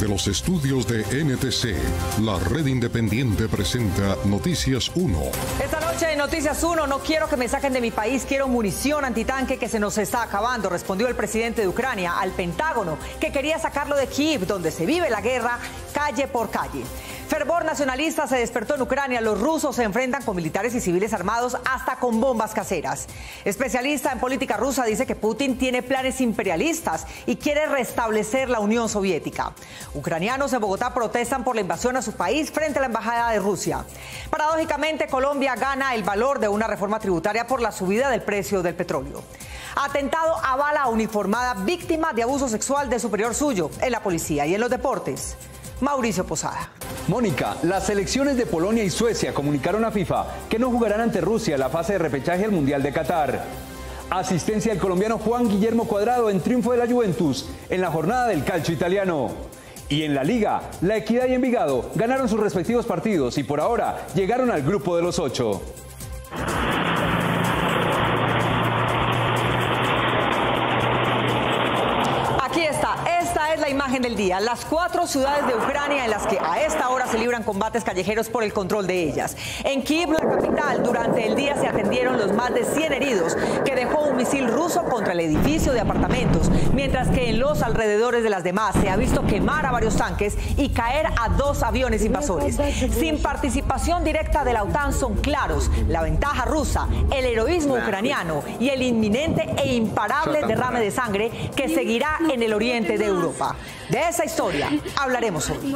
Desde los estudios de NTC, la red independiente presenta Noticias 1. Esta noche en Noticias 1, no quiero que me saquen de mi país, quiero munición antitanque que se nos está acabando, respondió el presidente de Ucrania al Pentágono, que quería sacarlo de Kiev, donde se vive la guerra calle por calle. Fervor nacionalista se despertó en Ucrania. Los rusos se enfrentan con militares y civiles armados hasta con bombas caseras. Especialista en política rusa dice que Putin tiene planes imperialistas y quiere restablecer la Unión Soviética. Ucranianos en Bogotá protestan por la invasión a su país frente a la embajada de Rusia. Paradójicamente, Colombia gana el valor de una reforma tributaria por la subida del precio del petróleo. Atentado a bala uniformada, víctima de abuso sexual de superior suyo en la policía. Y en los deportes, Mauricio Posada. Mónica, las selecciones de Polonia y Suecia comunicaron a FIFA que no jugarán ante Rusia en la fase de repechaje al Mundial de Qatar. Asistencia del colombiano Juan Guillermo Cuadrado en triunfo de la Juventus en la jornada del calcio italiano. Y en la Liga, La Equidad y Envigado ganaron sus respectivos partidos y por ahora llegaron al grupo de los 8. La imagen del día, las 4 ciudades de Ucrania en las que a esta hora se libran combates callejeros por el control de ellas. En Kiev, la capital, durante el día se atendieron los más de 100 heridos que dejó un misil ruso contra el edificio de apartamentos, mientras que en los alrededores de las demás se ha visto quemar a varios tanques y caer a 2 aviones invasores. Sin participación directa de la OTAN son claros la ventaja rusa, el heroísmo ucraniano y el inminente e imparable derrame de sangre que seguirá en el oriente de Europa. De esa historia hablaremos hoy.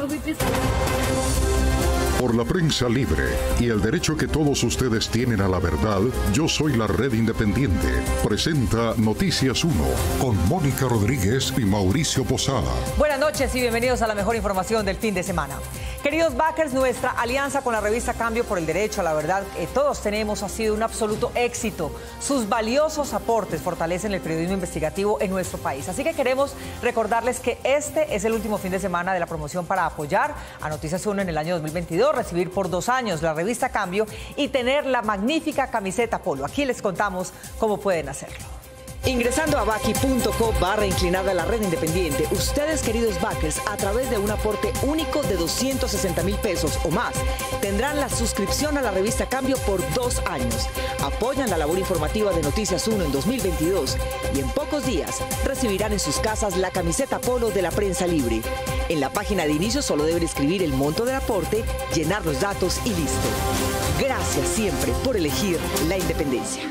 Por la prensa libre y el derecho que todos ustedes tienen a la verdad, yo soy la red independiente. Presenta Noticias 1 con Mónica Rodríguez y Mauricio Posada. Buenas noches y bienvenidos a la mejor información del fin de semana. Queridos backers, nuestra alianza con la revista Cambio por el Derecho a la Verdad que todos tenemos ha sido un absoluto éxito. Sus valiosos aportes fortalecen el periodismo investigativo en nuestro país. Así que queremos recordarles que este es el último fin de semana de la promoción para apoyar a Noticias 1 en el año 2022, recibir por 2 años la revista Cambio y tener la magnífica camiseta polo. Aquí les contamos cómo pueden hacerlo. Ingresando a baki.co/inclinada la red independiente, ustedes, queridos backers, a través de un aporte único de 260,000 pesos o más, tendrán la suscripción a la revista Cambio por 2 años. Apoyan la labor informativa de Noticias 1 en 2022 y en pocos días recibirán en sus casas la camiseta polo de la prensa libre. En la página de inicio solo deben escribir el monto del aporte, llenar los datos y listo. Gracias siempre por elegir la independencia.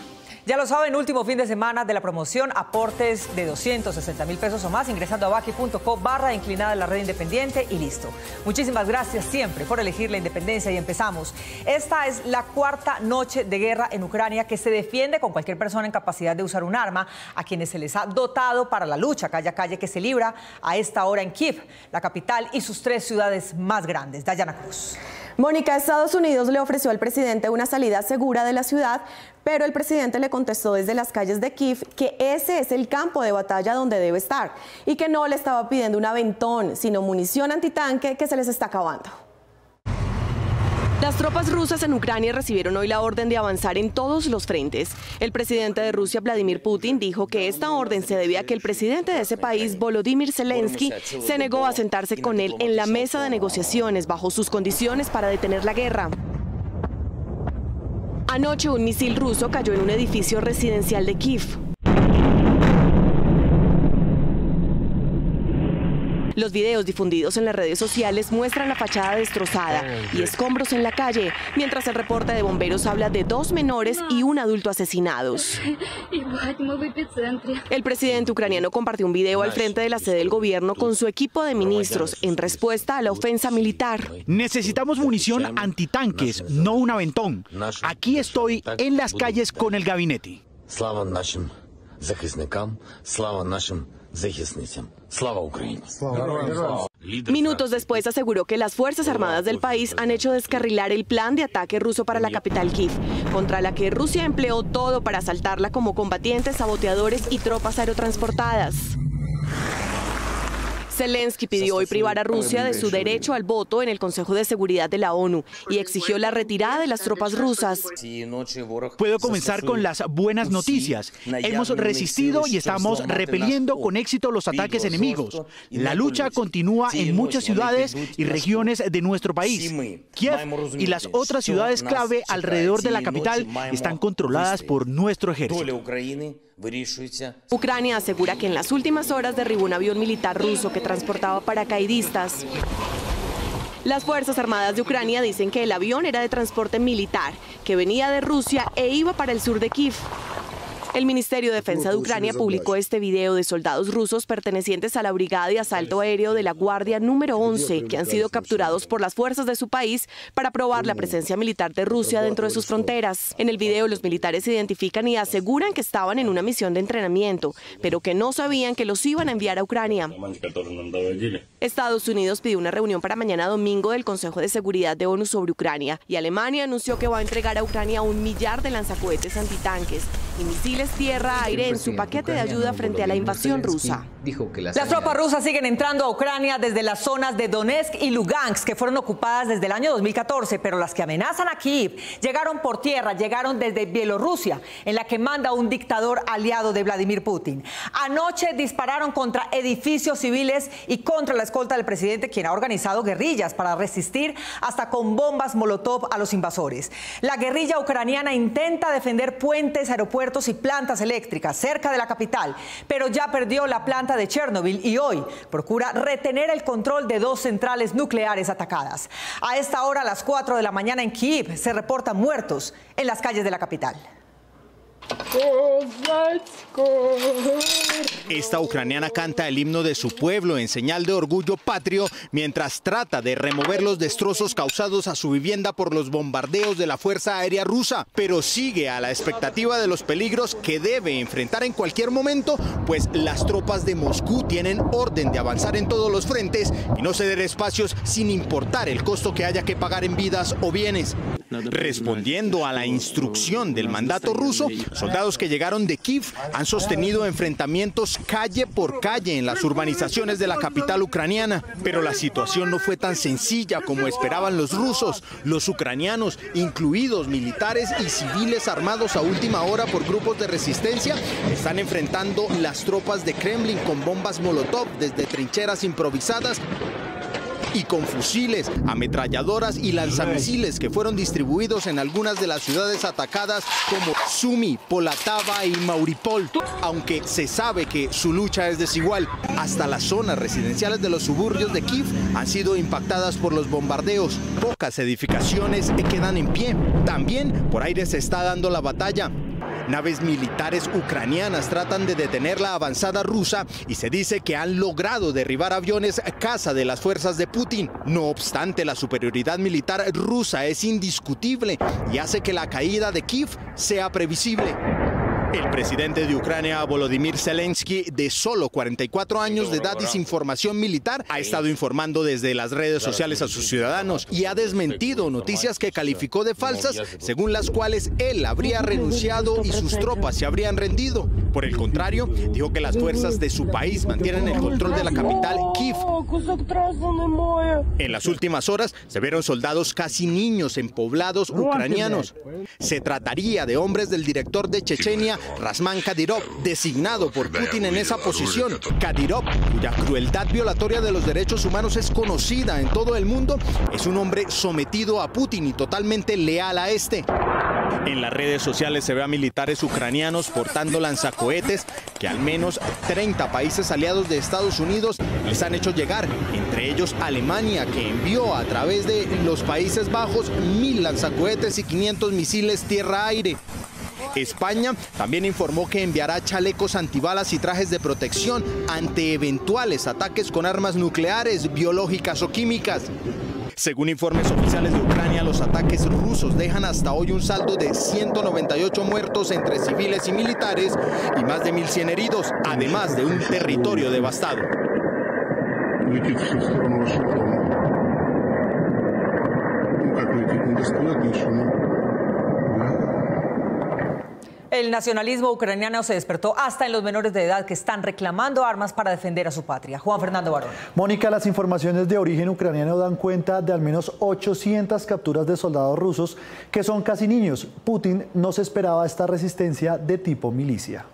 Ya lo saben, último fin de semana de la promoción, aportes de 260,000 pesos o más, ingresando a baki.co/inclinada la red independiente y listo. Muchísimas gracias siempre por elegir la independencia y empezamos. Esta es la 4ª noche de guerra en Ucrania que se defiende con cualquier persona en capacidad de usar un arma, a quienes se les ha dotado para la lucha calle a calle que se libra a esta hora en Kiev, la capital y sus 3 ciudades más grandes. Dayana Cruz. Mónica, Estados Unidos le ofreció al presidente una salida segura de la ciudad, pero el presidente le contestó desde las calles de Kiev que ese es el campo de batalla donde debe estar y que no le estaba pidiendo un aventón, sino munición antitanque que se les está acabando. Las tropas rusas en Ucrania recibieron hoy la orden de avanzar en todos los frentes. El presidente de Rusia, Vladimir Putin, dijo que esta orden se debía a que el presidente de ese país, Volodymyr Zelensky, se negó a sentarse con él en la mesa de negociaciones bajo sus condiciones para detener la guerra. Anoche un misil ruso cayó en un edificio residencial de Kiev. Los videos difundidos en las redes sociales muestran la fachada destrozada y escombros en la calle, mientras el reporte de bomberos habla de 2 menores y un adulto asesinados. El presidente ucraniano compartió un video al frente de la sede del gobierno con su equipo de ministros en respuesta a la ofensa militar. Necesitamos munición antitanques, no un aventón. Aquí estoy en las calles con el gabinete. Minutos después aseguró que las Fuerzas Armadas del país han hecho descarrilar el plan de ataque ruso para la capital Kiev, contra la que Rusia empleó todo para asaltarla como combatientes, saboteadores y tropas aerotransportadas. Zelensky pidió hoy privar a Rusia de su derecho al voto en el Consejo de Seguridad de la ONU y exigió la retirada de las tropas rusas. Puedo comenzar con las buenas noticias. Hemos resistido y estamos repeliendo con éxito los ataques enemigos. La lucha continúa en muchas ciudades y regiones de nuestro país. Kiev y las otras ciudades clave alrededor de la capital están controladas por nuestro ejército. Ucrania asegura que en las últimas horas derribó un avión militar ruso que transportaba paracaidistas. Las Fuerzas Armadas de Ucrania dicen que el avión era de transporte militar, que venía de Rusia e iba para el sur de Kiev. El Ministerio de Defensa de Ucrania publicó este video de soldados rusos pertenecientes a la Brigada de Asalto Aéreo de la Guardia número 11, que han sido capturados por las fuerzas de su país para probar la presencia militar de Rusia dentro de sus fronteras. En el video, los militares se identifican y aseguran que estaban en una misión de entrenamiento, pero que no sabían que los iban a enviar a Ucrania. Estados Unidos pidió una reunión para mañana domingo del Consejo de Seguridad de ONU sobre Ucrania, y Alemania anunció que va a entregar a Ucrania 1 millar de lanzacohetes antitanques y misiles tierra-aire en su paquete de ayuda frente a la invasión rusa. Las tropas rusas siguen entrando a Ucrania desde las zonas de Donetsk y Lugansk, que fueron ocupadas desde el año 2014, pero las que amenazan a Kiev llegaron por tierra, llegaron desde Bielorrusia, en la que manda un dictador aliado de Vladimir Putin. Anoche dispararon contra edificios civiles y contra la escolta del presidente, quien ha organizado guerrillas para resistir hasta con bombas Molotov a los invasores. La guerrilla ucraniana intenta defender puentes, aeropuertos y plantas eléctricas cerca de la capital, pero ya perdió la planta de Chernobyl y hoy procura retener el control de 2 centrales nucleares atacadas. A esta hora, a las 4 de la mañana en Kiev, se reportan muertos en las calles de la capital. Esta ucraniana canta el himno de su pueblo en señal de orgullo patrio mientras trata de remover los destrozos causados a su vivienda por los bombardeos de la Fuerza Aérea Rusa, pero sigue a la expectativa de los peligros que debe enfrentar en cualquier momento, pues las tropas de Moscú tienen orden de avanzar en todos los frentes y no ceder espacios sin importar el costo que haya que pagar en vidas o bienes. Respondiendo a la instrucción del mandato ruso, soldados que llegaron de Kiev han sostenido enfrentamientos calle por calle en las urbanizaciones de la capital ucraniana. Pero la situación no fue tan sencilla como esperaban los rusos. Los ucranianos, incluidos militares y civiles armados a última hora por grupos de resistencia, están enfrentando las tropas de Kremlin con bombas Molotov desde trincheras improvisadas y con fusiles, ametralladoras y lanzamisiles que fueron distribuidos en algunas de las ciudades atacadas como Sumy, Poltava y Mariupol. Aunque se sabe que su lucha es desigual, hasta las zonas residenciales de los suburbios de Kiev han sido impactadas por los bombardeos. Pocas edificaciones quedan en pie. También por aire se está dando la batalla. Naves militares ucranianas tratan de detener la avanzada rusa y se dice que han logrado derribar aviones caza de las fuerzas de Putin. No obstante, la superioridad militar rusa es indiscutible y hace que la caída de Kiev sea previsible. El presidente de Ucrania, Volodymyr Zelensky, de solo 44 años de edad y sin formación militar, ha estado informando desde las redes sociales a sus ciudadanos y ha desmentido noticias que calificó de falsas, según las cuales él habría renunciado y sus tropas se habrían rendido. Por el contrario, dijo que las fuerzas de su país mantienen el control de la capital, Kiev. En las últimas horas se vieron soldados casi niños en poblados ucranianos. Se trataría de hombres del director de Chechenia, Ramzan Kadyrov, designado por Putin en esa posición. Kadyrov, cuya crueldad violatoria de los derechos humanos es conocida en todo el mundo, es un hombre sometido a Putin y totalmente leal a este. En las redes sociales se ve a militares ucranianos portando lanzacohetes que al menos 30 países aliados de Estados Unidos les han hecho llegar, entre ellos Alemania, que envió a través de los Países Bajos 1000 lanzacohetes y 500 misiles tierra-aire. España también informó que enviará chalecos antibalas y trajes de protección ante eventuales ataques con armas nucleares, biológicas o químicas. Según informes oficiales de Ucrania, los ataques rusos dejan hasta hoy un saldo de 198 muertos entre civiles y militares y más de 1.100 heridos, además de un territorio devastado. El nacionalismo ucraniano se despertó hasta en los menores de edad que están reclamando armas para defender a su patria. Juan Fernando Barón. Mónica, las informaciones de origen ucraniano dan cuenta de al menos 800 capturas de soldados rusos que son casi niños. Putin no se esperaba esta resistencia de tipo milicia.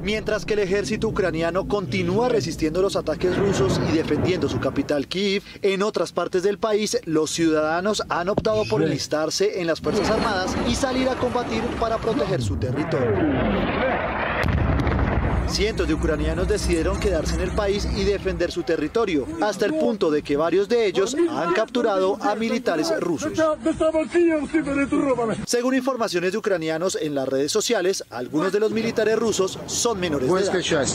Mientras que el ejército ucraniano continúa resistiendo los ataques rusos y defendiendo su capital Kiev, en otras partes del país los ciudadanos han optado por enlistarse en las Fuerzas Armadas y salir a combatir para proteger su territorio. Cientos de ucranianos decidieron quedarse en el país y defender su territorio, hasta el punto de que varios de ellos han capturado a militares rusos. Según informaciones de ucranianos en las redes sociales, algunos de los militares rusos son menores de edad.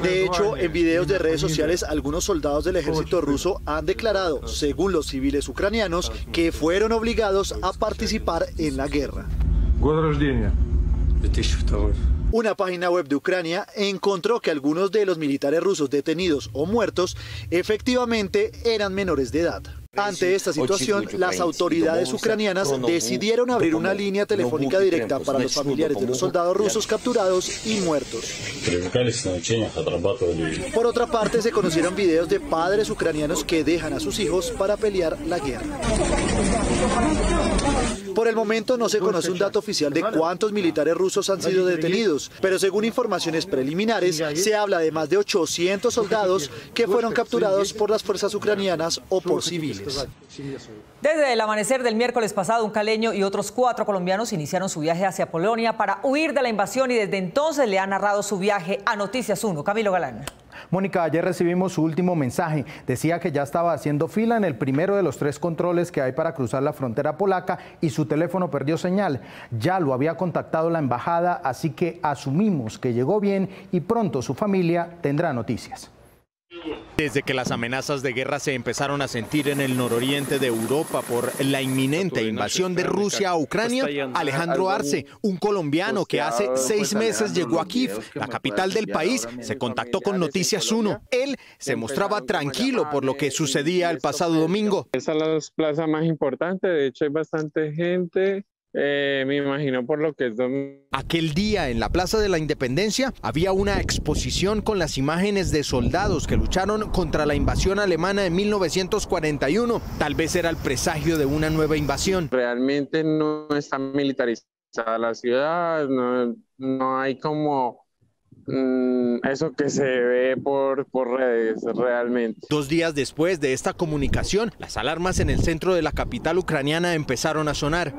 De hecho, en videos de redes sociales, algunos soldados del ejército ruso han declarado, según los civiles ucranianos, que fueron obligados a participar en la guerra. Una página web de Ucrania encontró que algunos de los militares rusos detenidos o muertos efectivamente eran menores de edad. Ante esta situación, las autoridades ucranianas decidieron abrir una línea telefónica directa para los familiares de los soldados rusos capturados y muertos. Por otra parte, se conocieron videos de padres ucranianos que dejan a sus hijos para pelear la guerra. Por el momento no se conoce un dato oficial de cuántos militares rusos han sido detenidos, pero según informaciones preliminares se habla de más de 800 soldados que fueron capturados por las fuerzas ucranianas o por civiles. Desde el amanecer del miércoles pasado, un caleño y otros 4 colombianos iniciaron su viaje hacia Polonia para huir de la invasión y desde entonces le han narrado su viaje a Noticias 1. Camilo Galán. Mónica, ayer recibimos su último mensaje. Decía que ya estaba haciendo fila en el primero de los 3 controles que hay para cruzar la frontera polaca y su teléfono perdió señal. Ya lo había contactado la embajada, así que asumimos que llegó bien y pronto su familia tendrá noticias. Desde que las amenazas de guerra se empezaron a sentir en el nororiente de Europa por la inminente invasión de Rusia a Ucrania, Alejandro Arce, un colombiano que hace 6 meses llegó a Kiev, la capital del país, se contactó con Noticias 1. Él se mostraba tranquilo por lo que sucedía el pasado domingo. Esa es la plaza más importante, de hecho hay bastante gente. Me imagino por lo que es domingo. Aquel día en la Plaza de la Independencia había una exposición con las imágenes de soldados que lucharon contra la invasión alemana en 1941. Tal vez era el presagio de una nueva invasión. Realmente no está militarizada la ciudad, no hay como eso que se ve por redes realmente. 2 días después de esta comunicación, las alarmas en el centro de la capital ucraniana empezaron a sonar.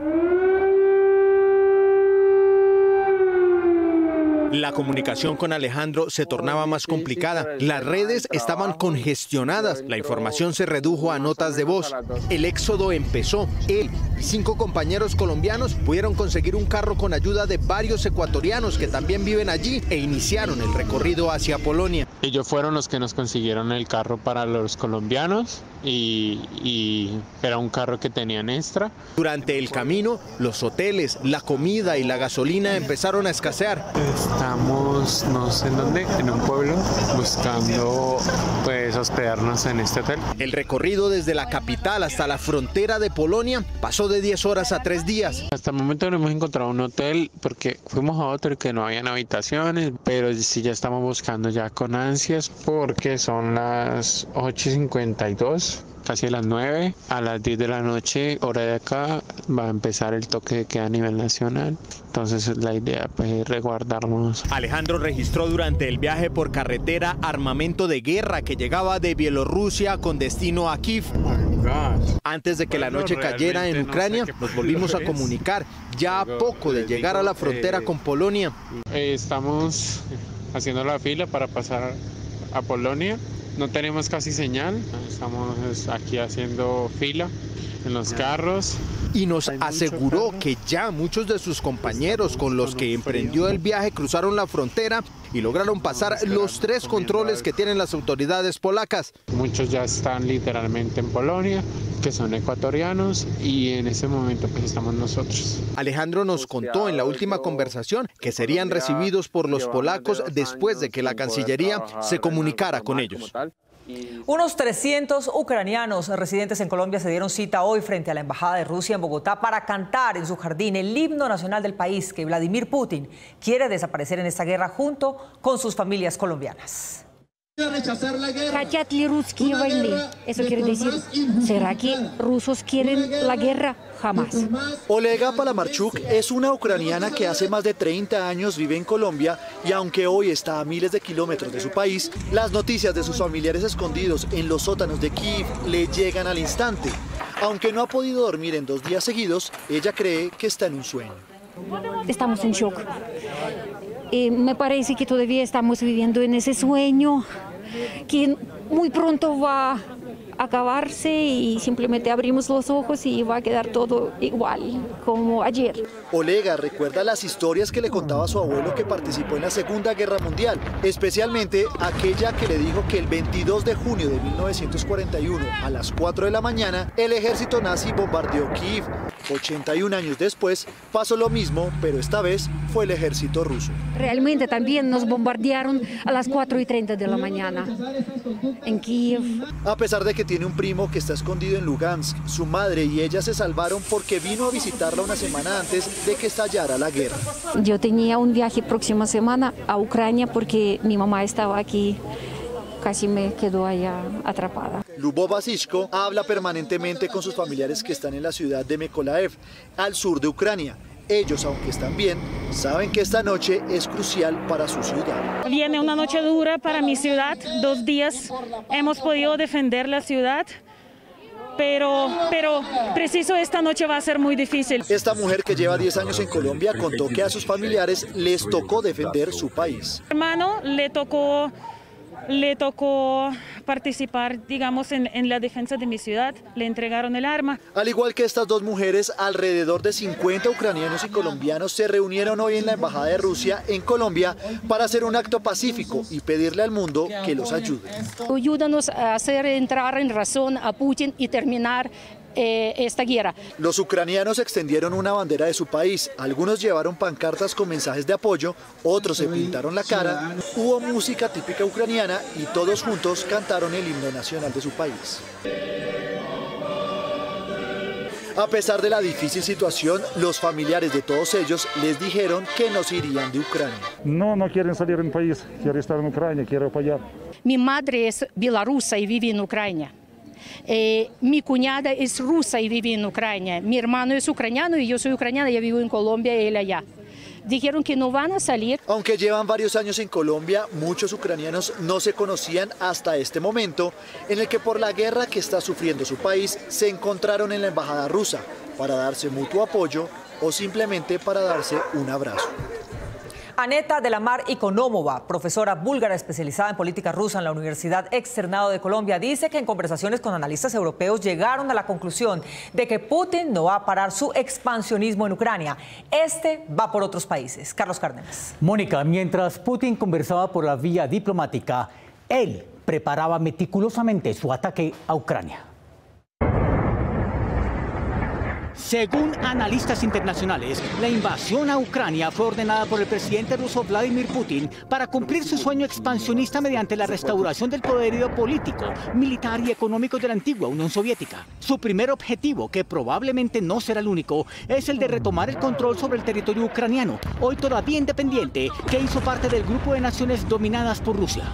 La comunicación con Alejandro se tornaba más complicada. Las redes estaban congestionadas. La información se redujo a notas de voz. El éxodo empezó. Él y 5 compañeros colombianos pudieron conseguir un carro con ayuda de varios ecuatorianos que también viven allí e iniciaron el recorrido hacia Polonia. Ellos fueron los que nos consiguieron el carro para los colombianos y era un carro que tenían extra. Durante el camino, los hoteles, la comida y la gasolina empezaron a escasear. Estamos, no sé en dónde, en un pueblo, buscando pues hospedarnos en este hotel. El recorrido desde la capital hasta la frontera de Polonia pasó de 10 horas a 3 días. Hasta el momento no hemos encontrado un hotel porque fuimos a otro que no habían habitaciones, pero sí ya estamos buscando ya con ansias porque son las 8:52. Casi a las 9, a las 10 de la noche, hora de acá, va a empezar el toque de queda a nivel nacional. Entonces la idea pues, es resguardarnos. Alejandro registró durante el viaje por carretera armamento de guerra que llegaba de Bielorrusia con destino a Kiev. Antes de que la noche cayera en Ucrania, nos volvimos a comunicar ya a poco de llegar a la frontera con Polonia. Estamos haciendo la fila para pasar a Polonia. No tenemos casi señal, estamos aquí haciendo fila en los carros. Y nos aseguró que ya muchos de sus compañeros con los que emprendió el viaje cruzaron la frontera y lograron pasar los 3 controles que tienen las autoridades polacas. Muchos ya están literalmente en Polonia, que son ecuatorianos, y en ese momento pues estamos nosotros. Alejandro nos contó en la última conversación que serían recibidos por los polacos después de que la Cancillería se comunicara con ellos. Unos 300 ucranianos residentes en Colombia se dieron cita hoy frente a la Embajada de Rusia en Bogotá para cantar en su jardín el himno nacional del país que Vladimir Putin quiere desaparecer en esta guerra junto con sus familias colombianas. ¿Хотят ли русские войны? Eso quiere decir, ¿será que rusos quieren la guerra? Jamás. Olega Palamarchuk es una ucraniana que hace más de 30 años vive en Colombia y aunque hoy está a miles de kilómetros de su país, las noticias de sus familiares escondidos en los sótanos de Kiev le llegan al instante. Aunque no ha podido dormir en 2 días seguidos, ella cree que está en un sueño. Estamos en shock. Me parece que todavía estamos viviendo en ese sueño que muy pronto va a acabarse y simplemente abrimos los ojos y va a quedar todo igual como ayer. Olega recuerda las historias que le contaba su abuelo que participó en la Segunda Guerra Mundial, especialmente aquella que le dijo que el 22 de junio de 1941 a las 4 de la mañana el ejército nazi bombardeó Kiev. 81 años después pasó lo mismo, pero esta vez fue el ejército ruso. Realmente también nos bombardearon a las 4:30 de la mañana en Kiev. A pesar de que tiene un primo que está escondido en Lugansk, su madre y ella se salvaron porque vino a visitarla una semana antes de que estallara la guerra. Yo tenía un viaje próxima semana a Ucrania porque mi mamá estaba aquí. Casi me quedó allá atrapada. Lubova Sishko habla permanentemente con sus familiares que están en la ciudad de Mykolaiv, al sur de Ucrania. Ellos, aunque están bien, saben que esta noche es crucial para su ciudad. Viene una noche dura para mi ciudad. 2 días hemos podido defender la ciudad. Pero preciso esta noche va a ser muy difícil. Esta mujer que lleva 10 años en Colombia contó que a sus familiares les tocó defender su país. A mi hermano le tocó participar, digamos, en la defensa de mi ciudad. Le entregaron el arma. Al igual que estas 2 mujeres, alrededor de 50 ucranianos y colombianos se reunieron hoy en la Embajada de Rusia en Colombia para hacer un acto pacífico y pedirle al mundo que los ayude. Ayúdanos a hacer entrar en razón a Putin y terminar esta guerra. Los ucranianos extendieron una bandera de su país, algunos llevaron pancartas con mensajes de apoyo, otros se pintaron la cara, hubo música típica ucraniana y todos juntos cantaron el himno nacional de su país. A pesar de la difícil situación, los familiares de todos ellos les dijeron que no se irían de Ucrania. No quieren salir del país, quieren estar en Ucrania, quieren apoyar. Mi madre es bielorrusa y vive en Ucrania. Mi cuñada es rusa y vive en Ucrania. Mi hermano es ucraniano y yo soy ucraniana, yo vivo en Colombia y él allá. Dijeron que no van a salir. Aunque llevan varios años en Colombia, muchos ucranianos no se conocían hasta este momento en el que por la guerra que está sufriendo su país se encontraron en la embajada rusa para darse mutuo apoyo o simplemente para darse un abrazo. Aneta de la Mar Ikonomova, profesora búlgara especializada en política rusa en la Universidad Externado de Colombia, dice que en conversaciones con analistas europeos llegaron a la conclusión de que Putin no va a parar su expansionismo en Ucrania. Este va por otros países. Carlos Cárdenas. Mónica, mientras Putin conversaba por la vía diplomática, él preparaba meticulosamente su ataque a Ucrania. Según analistas internacionales, la invasión a Ucrania fue ordenada por el presidente ruso Vladimir Putin para cumplir su sueño expansionista mediante la restauración del poderío político, militar y económico de la antigua Unión Soviética. Su primer objetivo, que probablemente no será el único, es el de retomar el control sobre el territorio ucraniano, hoy todavía independiente, que hizo parte del grupo de naciones dominadas por Rusia.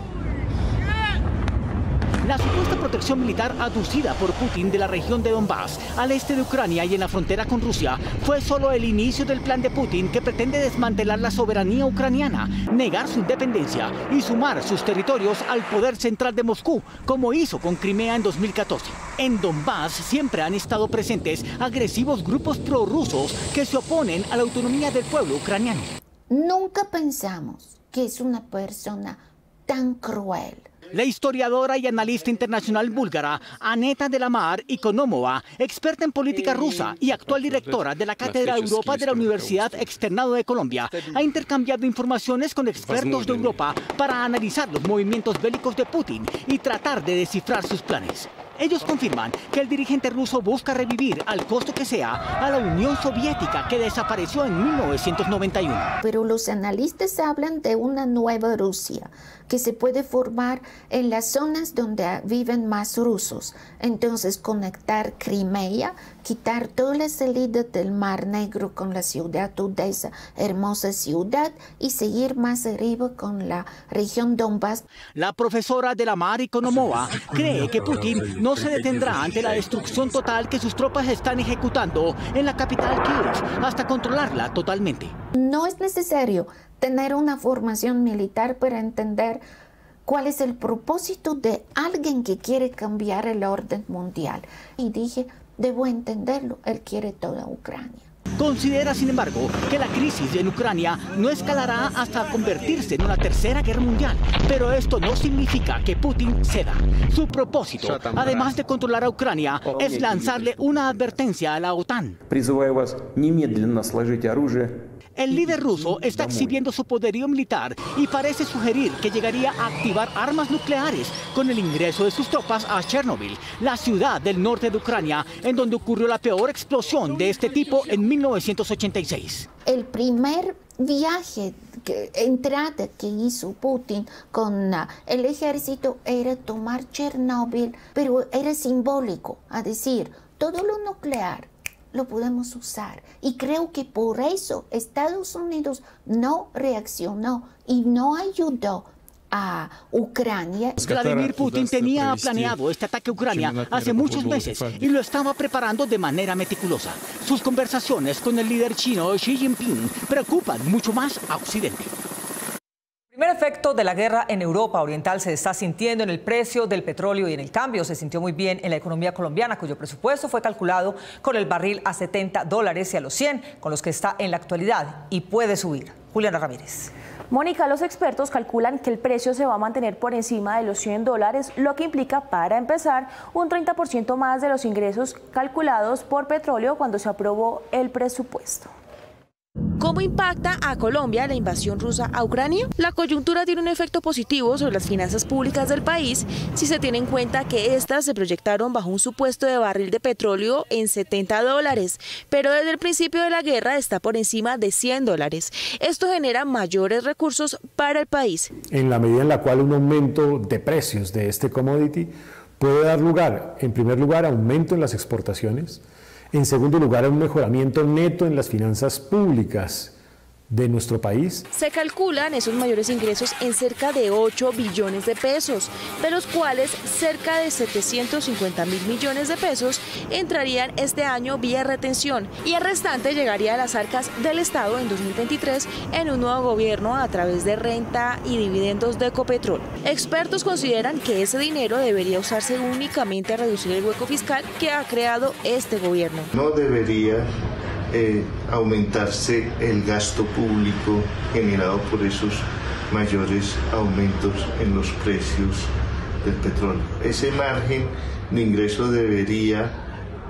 La supuesta protección militar aducida por Putin de la región de Donbass, al este de Ucrania y en la frontera con Rusia, fue solo el inicio del plan de Putin que pretende desmantelar la soberanía ucraniana, negar su independencia y sumar sus territorios al poder central de Moscú, como hizo con Crimea en 2014. En Donbass siempre han estado presentes agresivos grupos prorrusos que se oponen a la autonomía del pueblo ucraniano. Nunca pensamos que es una persona tan cruel. La historiadora y analista internacional búlgara Aneta de la Mar Ikonomova, experta en política rusa y actual directora de la Cátedra Europa de la Universidad Externado de Colombia, ha intercambiado informaciones con expertos de Europa para analizar los movimientos bélicos de Putin y tratar de descifrar sus planes. Ellos confirman que el dirigente ruso busca revivir, al costo que sea, a la Unión Soviética que desapareció en 1991. Pero los analistas hablan de una nueva Rusia que se puede formar en las zonas donde viven más rusos. Entonces, conectar Crimea, quitar toda la salida del Mar Negro con la ciudad Odessa, hermosa ciudad, y seguir más arriba con la región Donbass. La profesora de la Mar Economova cree que Putin no se detendrá ante la destrucción total que sus tropas están ejecutando en la capital Kiev hasta controlarla totalmente. No es necesario tener una formación militar para entender cuál es el propósito de alguien que quiere cambiar el orden mundial. Y dije, debo entenderlo, él quiere toda Ucrania. Considera, sin embargo, que la crisis en Ucrania no escalará hasta convertirse en una tercera guerra mundial. Pero esto no significa que Putin ceda. Su propósito, además de controlar a Ucrania, es lanzarle una advertencia a la OTAN. El líder ruso está exhibiendo su poderío militar y parece sugerir que llegaría a activar armas nucleares con el ingreso de sus tropas a Chernobyl, la ciudad del norte de Ucrania, en donde ocurrió la peor explosión de este tipo en 1986. El primer viaje, entrada que hizo Putin con el ejército era tomar Chernobyl, pero era simbólico, a decir, todo lo nuclear lo podemos usar. Y creo que por eso Estados Unidos no reaccionó y no ayudó a Ucrania. Vladimir Putin tenía planeado este ataque a Ucrania hace muchos meses y lo estaba preparando de manera meticulosa. Sus conversaciones con el líder chino Xi Jinping preocupan mucho más a Occidente. El primer efecto de la guerra en Europa Oriental se está sintiendo en el precio del petróleo y en el cambio. Se sintió muy bien en la economía colombiana, cuyo presupuesto fue calculado con el barril a $70 y a los 100, con los que está en la actualidad, y puede subir. Juliana Ramírez. Mónica, los expertos calculan que el precio se va a mantener por encima de los $100, lo que implica, para empezar, un 30% más de los ingresos calculados por petróleo cuando se aprobó el presupuesto. ¿Cómo impacta a Colombia la invasión rusa a Ucrania? La coyuntura tiene un efecto positivo sobre las finanzas públicas del país si se tiene en cuenta que estas se proyectaron bajo un supuesto de barril de petróleo en $70, pero desde el principio de la guerra está por encima de $100. Esto genera mayores recursos para el país. En la medida en la cual un aumento de precios de este commodity puede dar lugar, en primer lugar, a aumento en las exportaciones. En segundo lugar, a un mejoramiento neto en las finanzas públicas de nuestro país. Se calculan esos mayores ingresos en cerca de 8 billones de pesos, de los cuales cerca de 750.000 millones de pesos entrarían este año vía retención y el restante llegaría a las arcas del Estado en 2023 en un nuevo gobierno a través de renta y dividendos de Ecopetrol. Expertos consideran que ese dinero debería usarse únicamente a reducir el hueco fiscal que ha creado este gobierno. No debería aumentarse el gasto público generado por esos mayores aumentos en los precios del petróleo. Ese margen de ingreso debería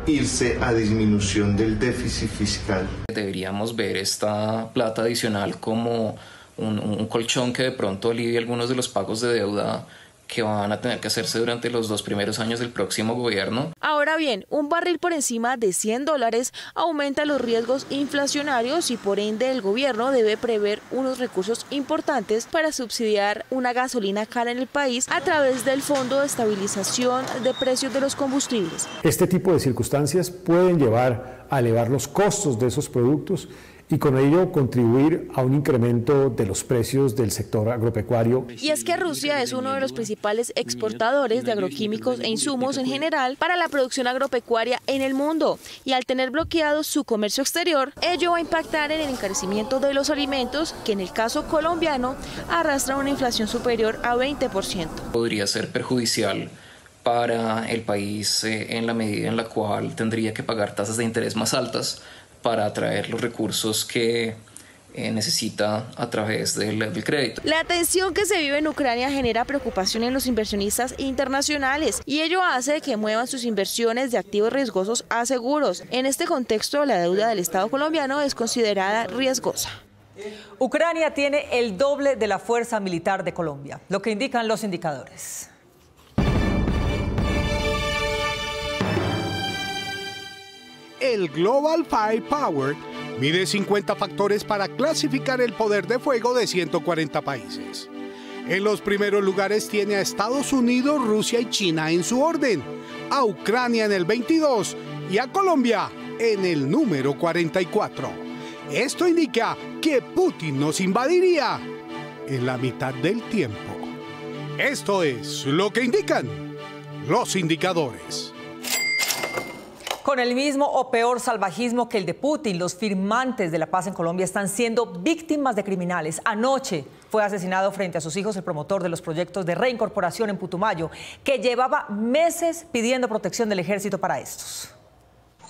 irse a disminución del déficit fiscal. Deberíamos ver esta plata adicional como un colchón que de pronto alivie algunos de los pagos de deuda que van a tener que hacerse durante los 2 primeros años del próximo gobierno. Ahora bien, un barril por encima de $100 aumenta los riesgos inflacionarios y por ende el gobierno debe prever unos recursos importantes para subsidiar una gasolina cara en el país a través del Fondo de Estabilización de Precios de los Combustibles. Este tipo de circunstancias pueden llevar a elevar los costos de esos productos y con ello contribuir a un incremento de los precios del sector agropecuario. Y es que Rusia es uno de los principales exportadores de agroquímicos e insumos en general para la producción agropecuaria en el mundo, y al tener bloqueado su comercio exterior, ello va a impactar en el encarecimiento de los alimentos, que en el caso colombiano arrastra una inflación superior a 20%. Podría ser perjudicial para el país en la medida en la cual tendría que pagar tasas de interés más altas para atraer los recursos que necesita a través del crédito. La tensión que se vive en Ucrania genera preocupación en los inversionistas internacionales y ello hace que muevan sus inversiones de activos riesgosos a seguros. En este contexto, la deuda del Estado colombiano es considerada riesgosa. Ucrania tiene el doble de la fuerza militar de Colombia, lo que indican los indicadores. El Global Firepower mide 50 factores para clasificar el poder de fuego de 140 países. En los primeros lugares tiene a Estados Unidos, Rusia y China en su orden, a Ucrania en el 22 y a Colombia en el número 44. Esto indica que Putin nos invadiría en la mitad del tiempo. Esto es lo que indican los indicadores. Con el mismo o peor salvajismo que el de Putin, los firmantes de la paz en Colombia están siendo víctimas de criminales. Anoche fue asesinado frente a sus hijos el promotor de los proyectos de reincorporación en Putumayo, que llevaba meses pidiendo protección del ejército para estos.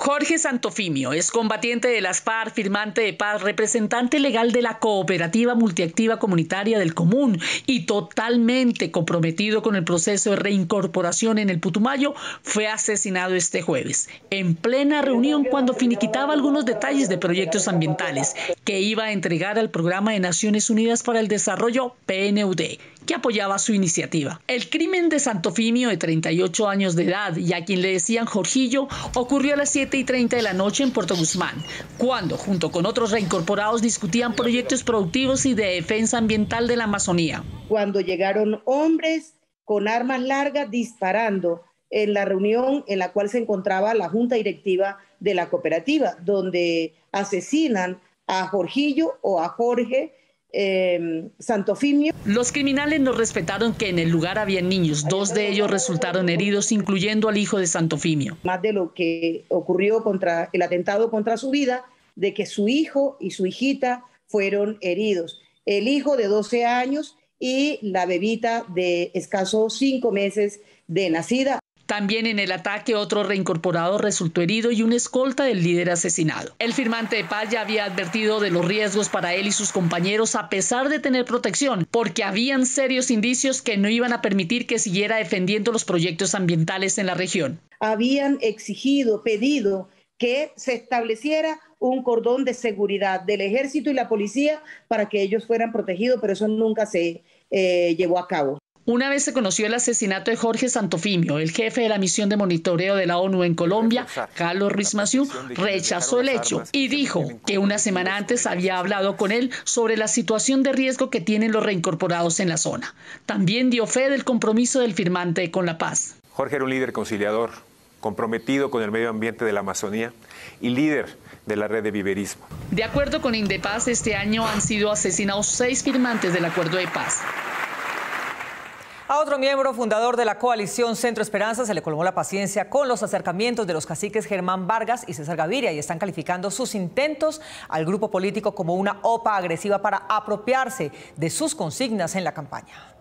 Jorge Santofimio es combatiente de las FARC, firmante de paz, representante legal de la Cooperativa Multiactiva Comunitaria del Común y totalmente comprometido con el proceso de reincorporación en el Putumayo, fue asesinado este jueves, en plena reunión cuando finiquitaba algunos detalles de proyectos ambientales que iba a entregar al Programa de Naciones Unidas para el Desarrollo, PNUD, que apoyaba su iniciativa. El crimen de Santofimio, de 38 años de edad y a quien le decían Jorgillo, ocurrió a las 7:30 de la noche en Puerto Guzmán, cuando, junto con otros reincorporados, discutían proyectos productivos y de defensa ambiental de la Amazonía. Cuando llegaron hombres con armas largas disparando en la reunión en la cual se encontraba la junta directiva de la cooperativa, donde asesinan a Jorgillo o a Jorge Santofimio. Los criminales no respetaron que en el lugar había niños, 2 de ellos resultaron heridos, incluyendo al hijo de Santofimio. Más de lo que ocurrió contra el atentado contra su vida, de que su hijo y su hijita fueron heridos. El hijo de 12 años y la bebita de escasos 5 meses de nacida. También en el ataque otro reincorporado resultó herido y un escolta del líder asesinado. El firmante de paz ya había advertido de los riesgos para él y sus compañeros a pesar de tener protección, porque habían serios indicios que no iban a permitir que siguiera defendiendo los proyectos ambientales en la región. Habían exigido, pedido que se estableciera un cordón de seguridad del ejército y la policía para que ellos fueran protegidos, pero eso nunca se llevó a cabo. Una vez se conoció el asesinato de Jorge Santofimio, el jefe de la misión de monitoreo de la ONU en Colombia, Carlos Ruiz Massieu, rechazó el hecho y dijo que una semana antes había hablado con él sobre la situación de riesgo que tienen los reincorporados en la zona. También dio fe del compromiso del firmante con la paz. Jorge era un líder conciliador, comprometido con el medio ambiente de la Amazonía y líder de la red de viverismo. De acuerdo con Indepaz, este año han sido asesinados 6 firmantes del acuerdo de paz. A otro miembro fundador de la coalición Centro Esperanza se le colmó la paciencia con los acercamientos de los caciques Germán Vargas y César Gaviria y están calificando sus intentos al grupo político como una OPA agresiva para apropiarse de sus consignas en la campaña.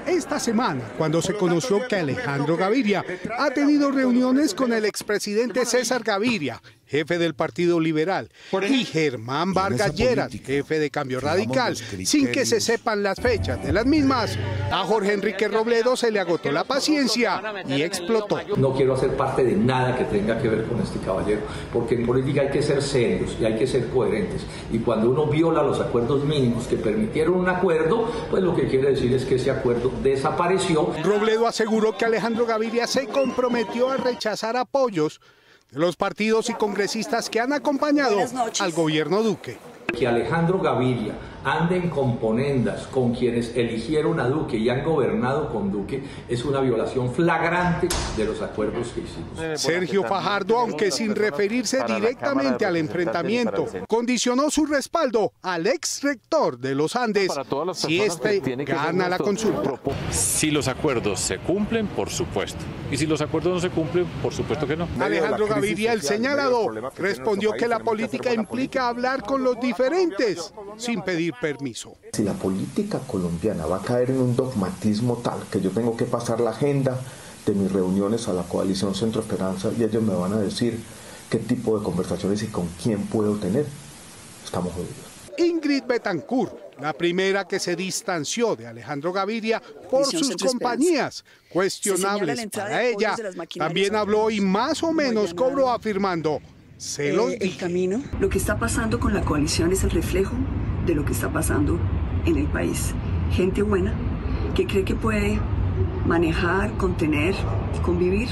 Esta semana, cuando se conoció que Alejandro Gaviria ha tenido reuniones con el expresidente César Gaviria, jefe del Partido Liberal, y Germán Vargas Lleras, jefe de Cambio Radical, sin que se sepan las fechas de las mismas, a Jorge Enrique Robledo se le agotó la paciencia y explotó. No quiero hacer parte de nada que tenga que ver con este caballero, porque en política hay que ser serios y hay que ser coherentes. Y cuando uno viola los acuerdos mínimos que permitieron un acuerdo, pues lo que quiere decir es que ese acuerdo desapareció. Robledo aseguró que Alejandro Gaviria se comprometió a rechazar apoyos de los partidos y congresistas que han acompañado al gobierno Duque. Que Alejandro Gaviria ande en componendas con quienes eligieron a Duque y han gobernado con Duque es una violación flagrante de los acuerdos que hicimos. Sergio Fajardo, aunque sin referirse directamente al enfrentamiento, condicionó su respaldo al ex rector de los Andes si este gana la consulta. Si los acuerdos se cumplen, por supuesto. Y si los acuerdos no se cumplen, por supuesto que no. Alejandro Gaviria, el señalado, respondió que la política implica hablar con los diferentes sin pedir permiso. Si la política colombiana va a caer en un dogmatismo tal que yo tengo que pasar la agenda de mis reuniones a la coalición Centro Esperanza y ellos me van a decir qué tipo de conversaciones y con quién puedo tener, estamos jodidos. Ingrid Betancourt, la primera que se distanció de Alejandro Gaviria por sus compañías cuestionables para ella, también habló y más o menos cobró afirmando: se los dije. El camino. Lo que está pasando con la coalición es el reflejo de lo que está pasando en el país. Gente buena que cree que puede manejar, contener y convivir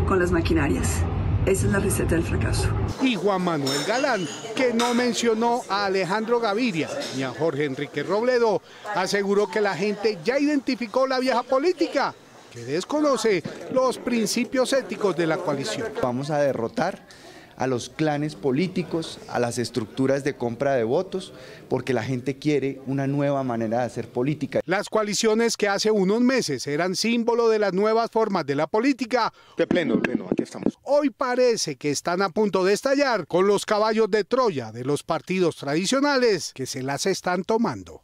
con las maquinarias Esa es la receta del fracaso. Y Juan Manuel Galán, que no mencionó a Alejandro Gaviria ni a Jorge Enrique Robledo, aseguró que la gente ya identificó la vieja política, que desconoce los principios éticos de la coalición. Vamos a derrotar a los clanes políticos, a las estructuras de compra de votos, porque la gente quiere una nueva manera de hacer política. Las coaliciones que hace unos meses eran símbolo de las nuevas formas de la política, de pleno, aquí estamos. Hoy parece que están a punto de estallar con los caballos de Troya de los partidos tradicionales que se las están tomando.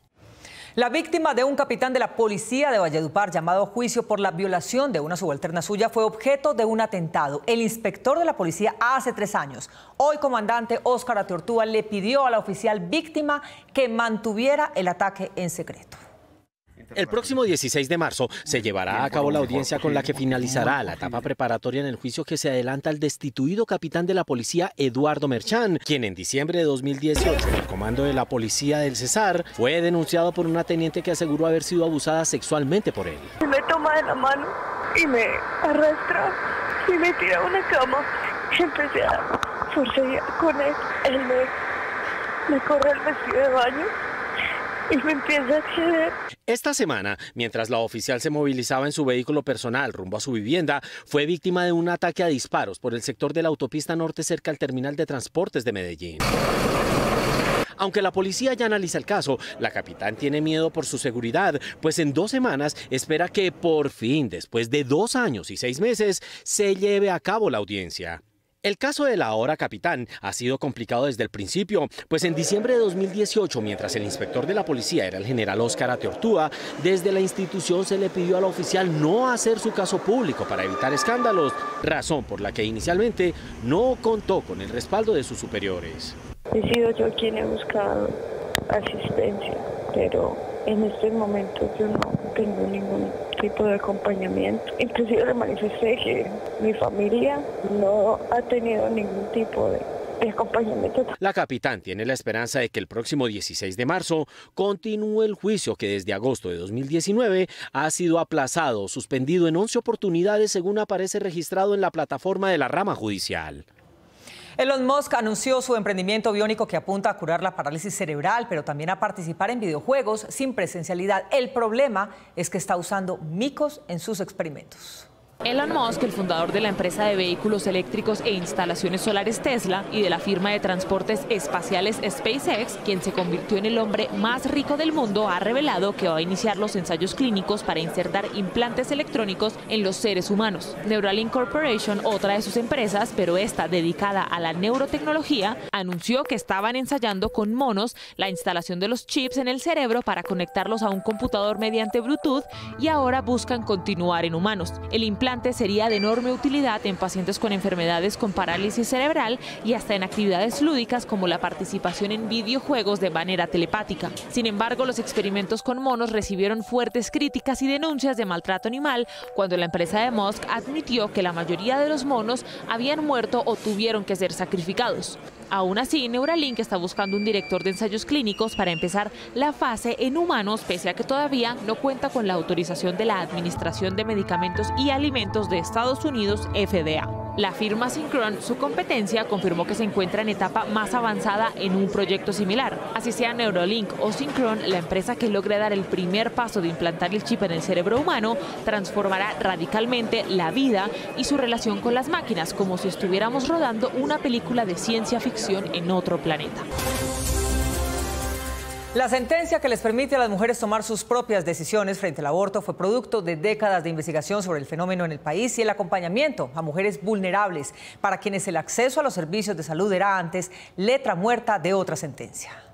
La víctima de un capitán de la policía de Valledupar llamado a juicio por la violación de una subalterna suya fue objeto de un atentado. El inspector de la policía hace 3 años. Hoy, comandante Óscar Ateortúa le pidió a la oficial víctima que mantuviera el ataque en secreto. El próximo 16 de marzo se llevará a cabo la audiencia con la que finalizará la etapa preparatoria en el juicio que se adelanta al destituido capitán de la policía Eduardo Merchán, quien en diciembre de 2018 en el comando de la policía del Cesar fue denunciado por una teniente que aseguró haber sido abusada sexualmente por él. Me toma de la mano y me arrastra y me tira a una cama y empecé a forcejear con él. Él me corre el vestido de baño y me empieza a acceder. Esta semana, mientras la oficial se movilizaba en su vehículo personal rumbo a su vivienda, fue víctima de un ataque a disparos por el sector de la autopista norte cerca al terminal de transportes de Medellín. Aunque la policía ya analiza el caso, la capitán tiene miedo por su seguridad, pues en 2 semanas espera que por fin, después de 2 años y 6 meses, se lleve a cabo la audiencia. El caso del ahora capitán ha sido complicado desde el principio, pues en diciembre de 2018, mientras el inspector de la policía era el general Óscar Ateortúa, desde la institución se le pidió al oficial no hacer su caso público para evitar escándalos, razón por la que inicialmente no contó con el respaldo de sus superiores. He sido yo quien he buscado asistencia, pero en estos momentos yo no tengo ningún tipo de acompañamiento. Inclusive le manifesté que mi familia no ha tenido ningún tipo de acompañamiento. La capitán tiene la esperanza de que el próximo 16 de marzo continúe el juicio que desde agosto de 2019 ha sido aplazado o suspendido en 11 oportunidades según aparece registrado en la plataforma de la rama judicial. Elon Musk anunció su emprendimiento biónico que apunta a curar la parálisis cerebral, pero también a participar en videojuegos sin presencialidad. El problema es que está usando micos en sus experimentos. Elon Musk, el fundador de la empresa de vehículos eléctricos e instalaciones solares Tesla y de la firma de transportes espaciales SpaceX, quien se convirtió en el hombre más rico del mundo, ha revelado que va a iniciar los ensayos clínicos para insertar implantes electrónicos en los seres humanos. Neuralink Corporation, otra de sus empresas, pero esta dedicada a la neurotecnología, anunció que estaban ensayando con monos la instalación de los chips en el cerebro para conectarlos a un computador mediante Bluetooth y ahora buscan continuar en humanos. El implante sería de enorme utilidad en pacientes con enfermedades con parálisis cerebral y hasta en actividades lúdicas como la participación en videojuegos de manera telepática. Sin embargo, los experimentos con monos recibieron fuertes críticas y denuncias de maltrato animal cuando la empresa de Musk admitió que la mayoría de los monos habían muerto o tuvieron que ser sacrificados. Aún así, Neuralink está buscando un director de ensayos clínicos para empezar la fase en humanos, pese a que todavía no cuenta con la autorización de la Administración de Medicamentos y Alimentos de Estados Unidos, FDA. La firma Synchron, su competencia, confirmó que se encuentra en etapa más avanzada en un proyecto similar. Así sea Neuralink o Synchron, la empresa que logre dar el primer paso de implantar el chip en el cerebro humano transformará radicalmente la vida y su relación con las máquinas, como si estuviéramos rodando una película de ciencia ficción en otro planeta. La sentencia que les permite a las mujeres tomar sus propias decisiones frente al aborto fue producto de décadas de investigación sobre el fenómeno en el país y el acompañamiento a mujeres vulnerables, para quienes el acceso a los servicios de salud era antes letra muerta de otra sentencia.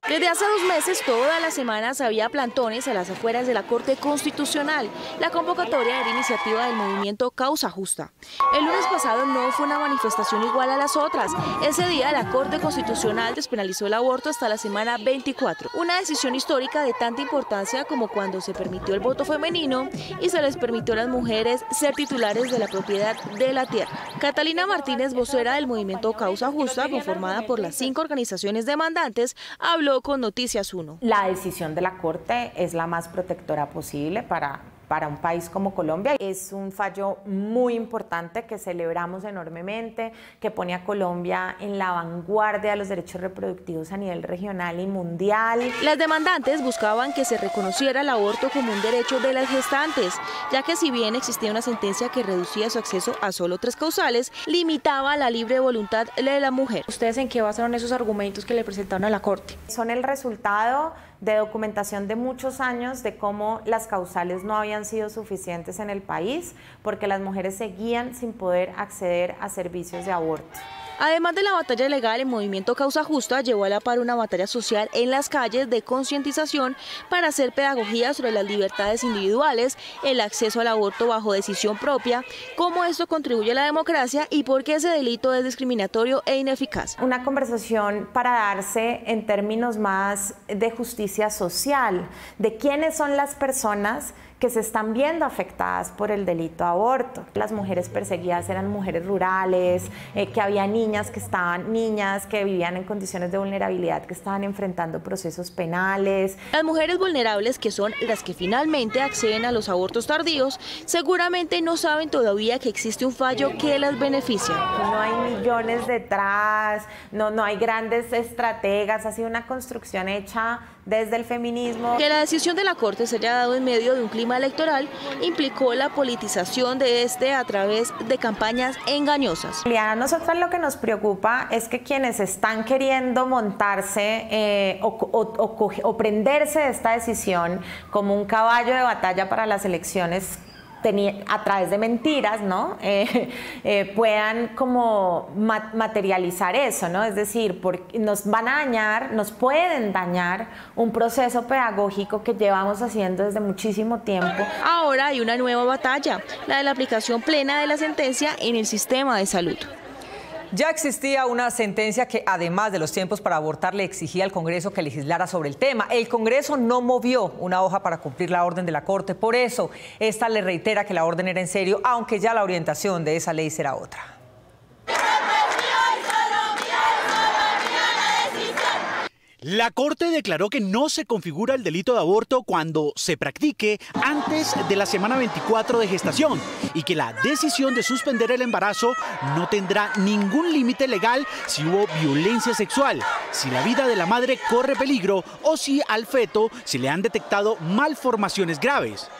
Desde hace 2 meses, todas las semanas había plantones a las afueras de la Corte Constitucional. La convocatoria era iniciativa del movimiento Causa Justa. El lunes pasado no fue una manifestación igual a las otras. Ese día la Corte Constitucional despenalizó el aborto hasta la semana 24. Una decisión histórica de tanta importancia como cuando se permitió el voto femenino y se les permitió a las mujeres ser titulares de la propiedad de la tierra. Catalina Martínez, vocera del movimiento Causa Justa, conformada por las 5 organizaciones demandantes, habló con Noticias 1. La decisión de la Corte es la más protectora posible para para un país como Colombia. Es un fallo muy importante que celebramos enormemente, que pone a Colombia en la vanguardia de los derechos reproductivos a nivel regional y mundial. Las demandantes buscaban que se reconociera el aborto como un derecho de las gestantes, ya que si bien existía una sentencia que reducía su acceso a solo 3 causales, limitaba la libre voluntad de la mujer. ¿Ustedes en qué basaron esos argumentos que le presentaron a la Corte? Son el resultado de documentación de muchos años de cómo las causales no habían sido suficientes en el país, porque las mujeres seguían sin poder acceder a servicios de aborto. Además de la batalla legal, el movimiento Causa Justa llevó a la par una batalla social en las calles de concientización para hacer pedagogía sobre las libertades individuales, el acceso al aborto bajo decisión propia, cómo esto contribuye a la democracia y por qué ese delito es discriminatorio e ineficaz. Una conversación para darse en términos más de justicia social, de quiénes son las personas que se están viendo afectadas por el delito aborto. Las mujeres perseguidas eran mujeres rurales, que había niñas que vivían en condiciones de vulnerabilidad, que estaban enfrentando procesos penales. Las mujeres vulnerables, que son las que finalmente acceden a los abortos tardíos, seguramente no saben todavía que existe un fallo que las beneficia. No hay millones detrás, no hay grandes estrategas, ha sido una construcción hecha desde el feminismo. Que la decisión de la Corte se haya dado en medio de un clima electoral implicó la politización de este a través de campañas engañosas. A nosotros lo que nos preocupa es que quienes están queriendo montarse o prenderse de esta decisión como un caballo de batalla para las elecciones a través de mentiras, ¿no? Puedan como materializar eso, ¿no? Es decir, nos pueden dañar un proceso pedagógico que llevamos haciendo desde muchísimo tiempo. Ahora hay una nueva batalla, la de la aplicación plena de la sentencia en el sistema de salud. Ya existía una sentencia que, además de los tiempos para abortar, le exigía al Congreso que legislara sobre el tema. El Congreso no movió una hoja para cumplir la orden de la Corte. Por eso, esta le reitera que la orden era en serio, aunque ya la orientación de esa ley será otra. La Corte declaró que no se configura el delito de aborto cuando se practique antes de la semana 24 de gestación y que la decisión de suspender el embarazo no tendrá ningún límite legal si hubo violencia sexual, si la vida de la madre corre peligro o si al feto se le han detectado malformaciones graves.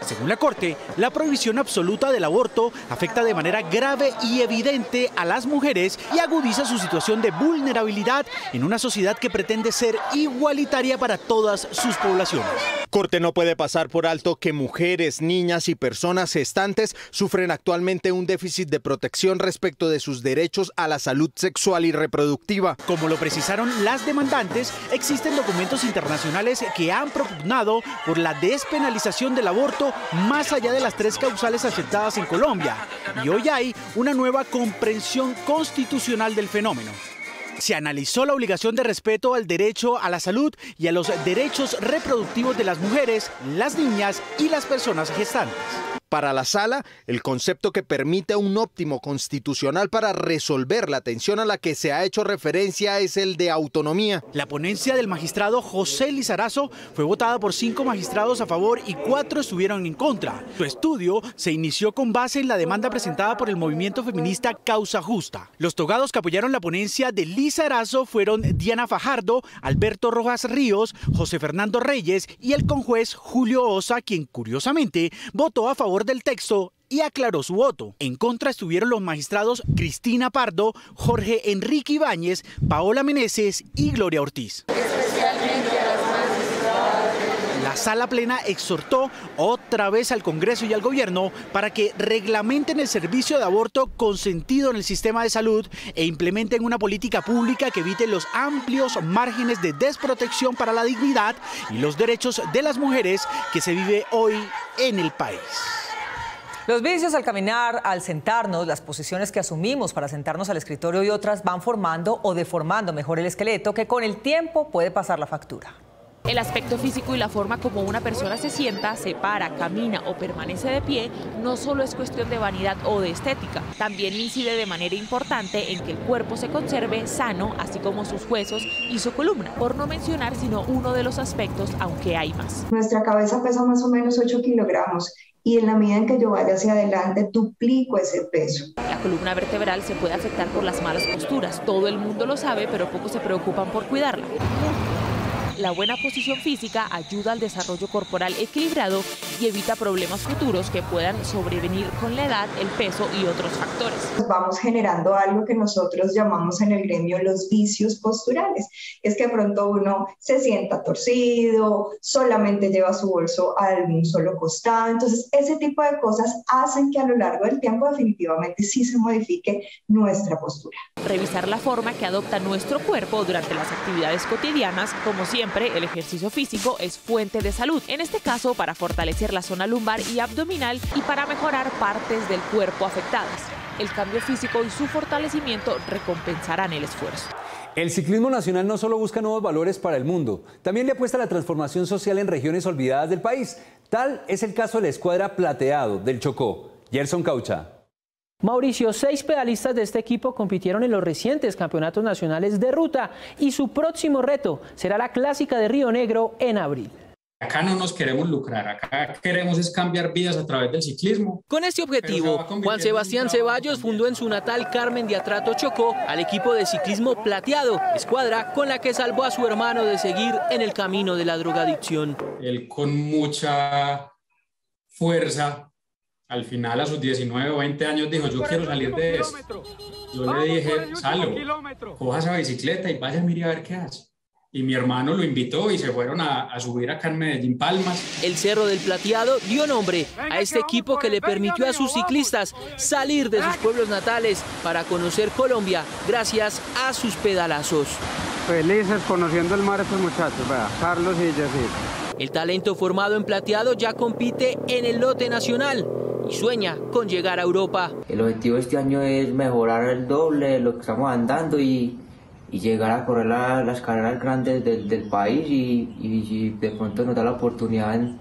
Según la Corte, la prohibición absoluta del aborto afecta de manera grave y evidente a las mujeres y agudiza su situación de vulnerabilidad en una sociedad que pretende ser igualitaria para todas sus poblaciones. Corte no puede pasar por alto que mujeres, niñas y personas gestantes sufren actualmente un déficit de protección respecto de sus derechos a la salud sexual y reproductiva. Como lo precisaron las demandantes, existen documentos internacionales que han propugnado por la despenalización del aborto más allá de las 3 causales aceptadas en Colombia. Y hoy hay una nueva comprensión constitucional del fenómeno. Se analizó la obligación de respeto al derecho a la salud y a los derechos reproductivos de las mujeres, las niñas y las personas gestantes. Para la Sala, el concepto que permite un óptimo constitucional para resolver la tensión a la que se ha hecho referencia es el de autonomía. La ponencia del magistrado José Lizarazo fue votada por 5 magistrados a favor y 4 estuvieron en contra. Su estudio se inició con base en la demanda presentada por el movimiento feminista Causa Justa. Los togados que apoyaron la ponencia de Lizarazo fueron Diana Fajardo, Alberto Rojas Ríos, José Fernando Reyes y el conjuez Julio Osa, quien curiosamente votó a favor del texto y aclaró su voto. En contra estuvieron los magistrados Cristina Pardo, Jorge Enrique Ibáñez, Paola Meneses y Gloria Ortiz. La Sala Plena exhortó otra vez al Congreso y al Gobierno para que reglamenten el servicio de aborto consentido en el sistema de salud e implementen una política pública que evite los amplios márgenes de desprotección para la dignidad y los derechos de las mujeres que se vive hoy en el país. Los vicios al caminar, al sentarnos, las posiciones que asumimos para sentarnos al escritorio y otras van formando o deformando mejor el esqueleto, que con el tiempo puede pasar la factura. El aspecto físico y la forma como una persona se sienta, se para, camina o permanece de pie no solo es cuestión de vanidad o de estética, también incide de manera importante en que el cuerpo se conserve sano, así como sus huesos y su columna, por no mencionar sino uno de los aspectos, aunque hay más. Nuestra cabeza pesa más o menos 8 kilogramos. Y en la medida en que yo vaya hacia adelante, duplico ese peso. La columna vertebral se puede afectar por las malas posturas. Todo el mundo lo sabe, pero pocos se preocupan por cuidarla. La buena posición física ayuda al desarrollo corporal equilibrado y evita problemas futuros que puedan sobrevenir con la edad, el peso y otros factores. Vamos generando algo que nosotros llamamos en el gremio los vicios posturales. Es que de pronto uno se sienta torcido, solamente lleva su bolso a un solo costado. Entonces, ese tipo de cosas hacen que a lo largo del tiempo definitivamente sí se modifique nuestra postura. Revisar la forma que adopta nuestro cuerpo durante las actividades cotidianas, como siempre, el ejercicio físico es fuente de salud, en este caso para fortalecer la zona lumbar y abdominal y para mejorar partes del cuerpo afectadas. El cambio físico y su fortalecimiento recompensarán el esfuerzo. El ciclismo nacional no solo busca nuevos valores para el mundo, también le apuesta a la transformación social en regiones olvidadas del país. Tal es el caso de la escuadra Plateado del Chocó. Gerson Caucha. Mauricio, 6 pedalistas de este equipo compitieron en los recientes campeonatos nacionales de ruta y su próximo reto será la clásica de Río Negro en abril. Acá no nos queremos lucrar, acá queremos es cambiar vidas a través del ciclismo. Con este objetivo, Juan Sebastián Ceballos fundó en su natal Carmen de Atrato, Chocó, al equipo de ciclismo Plateado, escuadra con la que salvó a su hermano de seguir en el camino de la drogadicción. Él con mucha fuerza, al final a sus 19 o 20 años dijo, yo quiero salir de esto. Yo le dije, Salo, coja esa bicicleta y vaya a mirar a ver qué hace. Y mi hermano lo invitó y se fueron a subir acá en Medellín Palmas. El Cerro del Plateado dio nombre a este equipo que le permitió a sus ciclistas salir de sus pueblos natales para conocer Colombia gracias a sus pedalazos. Felices conociendo el mar estos muchachos, vea, Carlos y Jessy. El talento formado en Plateado ya compite en el lote nacional y sueña con llegar a Europa. El objetivo de este año es mejorar el doble de lo que estamos andando y llegar a correr las carreras grandes del país y de pronto nos da la oportunidad en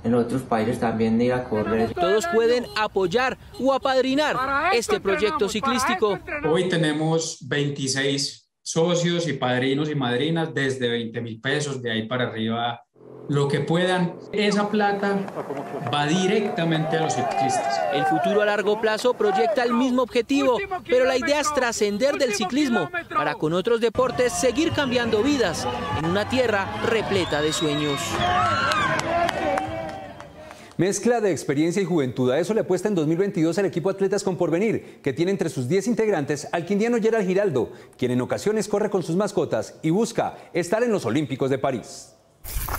los otros países también de ir a correr. Todos pueden apoyar o apadrinar este proyecto ciclístico. Hoy tenemos 26 socios y padrinos y madrinas desde 20.000 pesos, de ahí para arriba lo que puedan. Esa plata va directamente a los ciclistas. El futuro a largo plazo proyecta el mismo objetivo, pero la idea es trascender del ciclismo para con otros deportes seguir cambiando vidas en una tierra repleta de sueños. Mezcla de experiencia y juventud. A eso le apuesta en 2022 al equipo Atletas con Porvenir, que tiene entre sus 10 integrantes al quindiano Gerald Giraldo, quien en ocasiones corre con sus mascotas y busca estar en los Olímpicos de París.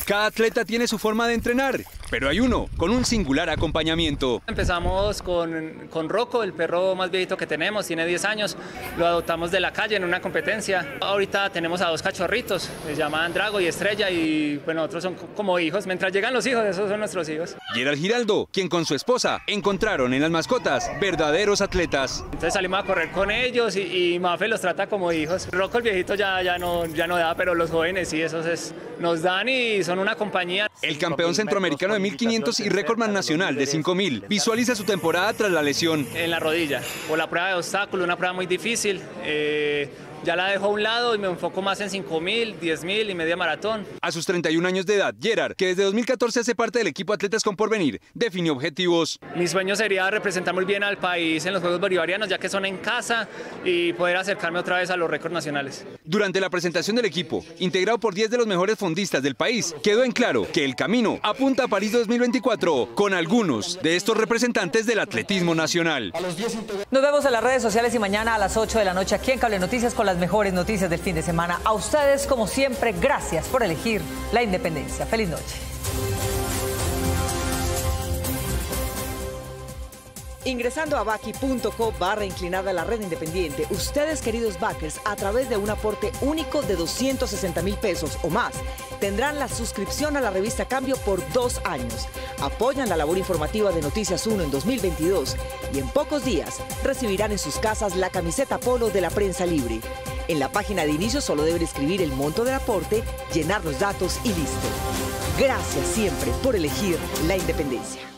Cada atleta tiene su forma de entrenar, pero hay uno con un singular acompañamiento. Empezamos con Rocco, el perro más viejito que tenemos, tiene 10 años. Lo adoptamos de la calle en una competencia. Ahorita tenemos a 2 cachorritos, se llaman Drago y Estrella, y bueno, otros son como hijos. Mientras llegan los hijos, esos son nuestros hijos. Gerald Giraldo, quien con su esposa encontraron en las mascotas verdaderos atletas. Entonces salimos a correr con ellos y Mafe los trata como hijos. Rocco el viejito ya no da, pero los jóvenes sí, esos nos dan y son una compañía. El campeón centroamericano de 1500 y récordman nacional de 5000 visualiza su temporada tras la lesión. En la rodilla, o la prueba de obstáculo, una prueba muy difícil. Ya la dejo a un lado y me enfoco más en 5000, 10.000 y media maratón. A sus 31 años de edad, Gerard, que desde 2014 hace parte del equipo Atletas con Porvenir, definió objetivos. Mi sueño sería representar muy bien al país en los Juegos Bolivarianos, ya que son en casa, y poder acercarme otra vez a los récords nacionales. Durante la presentación del equipo, integrado por 10 de los mejores fondistas del país, quedó en claro que el camino apunta a París 2024 con algunos de estos representantes del atletismo nacional. Nos vemos en las redes sociales y mañana a las 8 de la noche aquí en Cable Noticias con las mejores noticias del fin de semana. A ustedes, como siempre, gracias por elegir la independencia. Feliz noche. Ingresando a baki.co/inclinada la red independiente, ustedes, queridos backers, a través de un aporte único de 260.000 pesos o más, tendrán la suscripción a la revista Cambio por 2 años. Apoyan la labor informativa de Noticias 1 en 2022 y en pocos días recibirán en sus casas la camiseta polo de la Prensa Libre. En la página de inicio solo deben escribir el monto del aporte, llenar los datos y listo. Gracias siempre por elegir la independencia.